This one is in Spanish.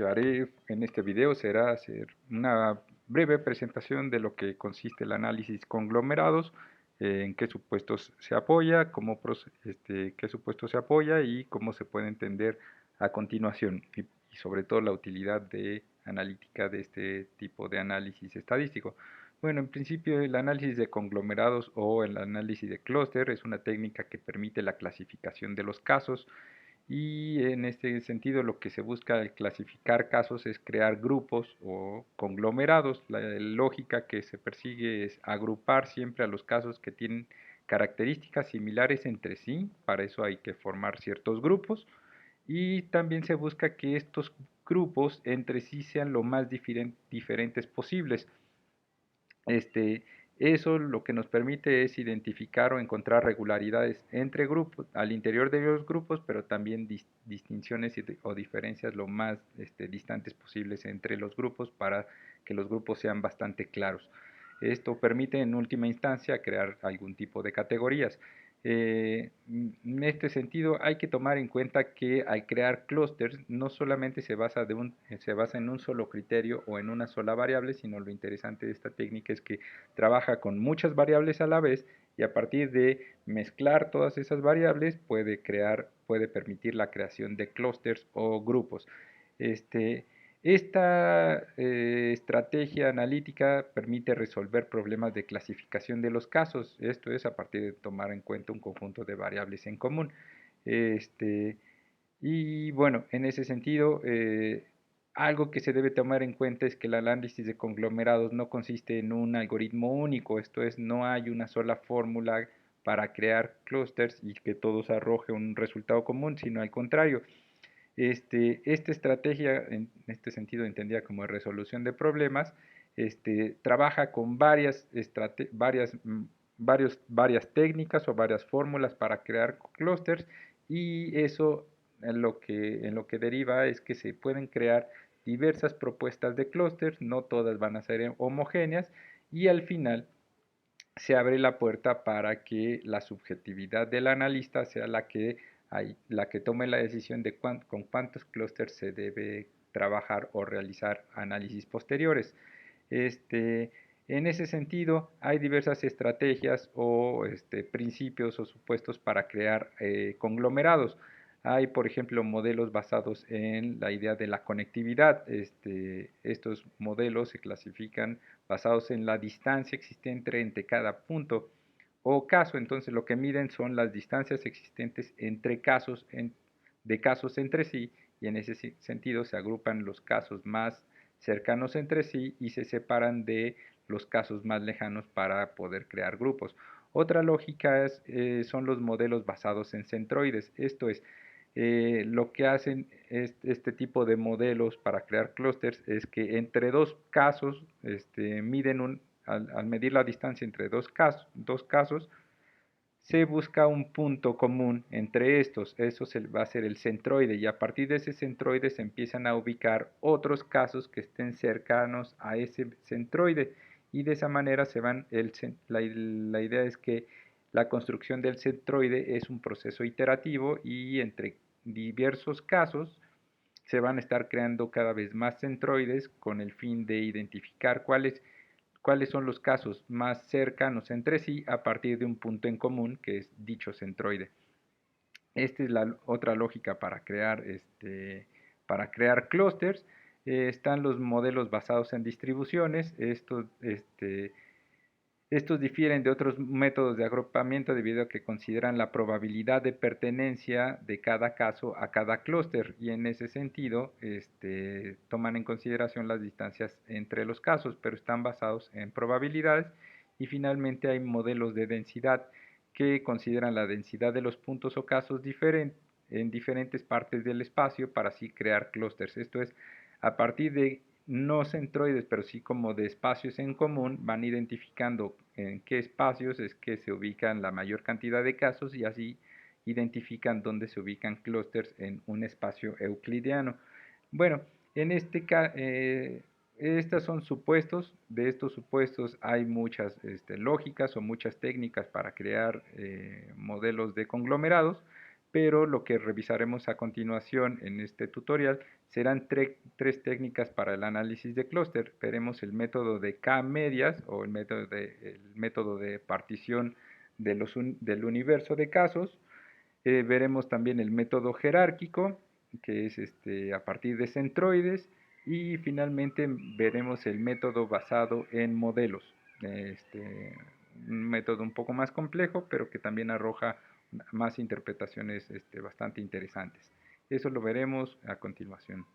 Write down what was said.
que haré en este video será hacer una breve presentación de lo que consiste el análisis conglomerados, en qué supuestos se apoya, qué supuestos se apoya y cómo se puede entender a continuación y sobre todo la utilidad de analítica de este tipo de análisis estadístico. Bueno, en principio el análisis de conglomerados o el análisis de clúster es una técnica que permite la clasificación de los casos y en este sentido lo que se busca al clasificar casos es crear grupos o conglomerados. La lógica que se persigue es agrupar siempre a los casos que tienen características similares entre sí, para eso hay que formar ciertos grupos y también se busca que estos grupos entre sí sean lo más diferentes posibles. Este, Eso lo que nos permite es identificar o encontrar regularidades entre grupos, al interior de los grupos, pero también distinciones o diferencias lo más distantes posibles entre los grupos para que los grupos sean bastante claros. Esto permite en última instancia crear algún tipo de categorías. En este sentido hay que tomar en cuenta que al crear clústeres no solamente se basa en un solo criterio o en una sola variable, sino lo interesante de esta técnica es que trabaja con muchas variables a la vez y a partir de mezclar todas esas variables puede permitir la creación de clústeres o grupos. Esta estrategia analítica permite resolver problemas de clasificación de los casos, esto es a partir de tomar en cuenta un conjunto de variables en común. Este, y bueno, en ese sentido, algo que se debe tomar en cuenta es que el análisis de conglomerados no consiste en un algoritmo único, esto es, no hay una sola fórmula para crear clústeres y que todos arroje un resultado común, sino al contrario. Esta estrategia, en este sentido entendida como resolución de problemas, trabaja con varias técnicas o varias fórmulas para crear clústeres y eso en lo que deriva es que se pueden crear diversas propuestas de clústeres, no todas van a ser homogéneas y al final se abre la puerta para que la subjetividad del analista sea la que tome la decisión de con cuántos clústeres se debe trabajar o realizar análisis posteriores. Este, en ese sentido, hay diversas estrategias o principios o supuestos para crear conglomerados. Hay, por ejemplo, modelos basados en la idea de la conectividad. Estos modelos se clasifican basados en la distancia existente entre cada punto o caso. Entonces, lo que miden son las distancias existentes entre de casos entre sí y en ese sentido se agrupan los casos más cercanos entre sí y se separan de los casos más lejanos para poder crear grupos. Otra lógica son los modelos basados en centroides, esto es, lo que hacen este tipo de modelos para crear clústeres es que entre dos casos, al medir la distancia entre dos casos, se busca un punto común entre estos, eso va a ser el centroide y a partir de ese centroide se empiezan a ubicar otros casos que estén cercanos a ese centroide y de esa manera la idea es que la construcción del centroide es un proceso iterativo y entre diversos casos se van a estar creando cada vez más centroides con el fin de identificar cuáles son los casos más cercanos entre sí a partir de un punto en común que es dicho centroide. Esta es la otra lógica para crear clústeres. Están los modelos basados en distribuciones. Estos difieren de otros métodos de agrupamiento debido a que consideran la probabilidad de pertenencia de cada caso a cada clúster y en ese sentido toman en consideración las distancias entre los casos, pero están basados en probabilidades y finalmente hay modelos de densidad que consideran la densidad de los puntos o casos en diferentes partes del espacio para así crear clústeres. Esto es, a partir de no centroides, pero sí como de espacios en común, van identificando en qué espacios es que se ubican la mayor cantidad de casos y así identifican dónde se ubican clústeres en un espacio euclidiano. Bueno, en estos son supuestos, de estos supuestos hay muchas lógicas o muchas técnicas para crear modelos de conglomerados, pero lo que revisaremos a continuación en este tutorial serán tres técnicas para el análisis de clúster. Veremos el método de K-medias o el método de partición del universo de casos. Veremos también el método jerárquico, que es a partir de centroides, y finalmente veremos el método basado en modelos. Un método un poco más complejo, pero que también arroja más interpretaciones bastante interesantes. Eso lo veremos a continuación.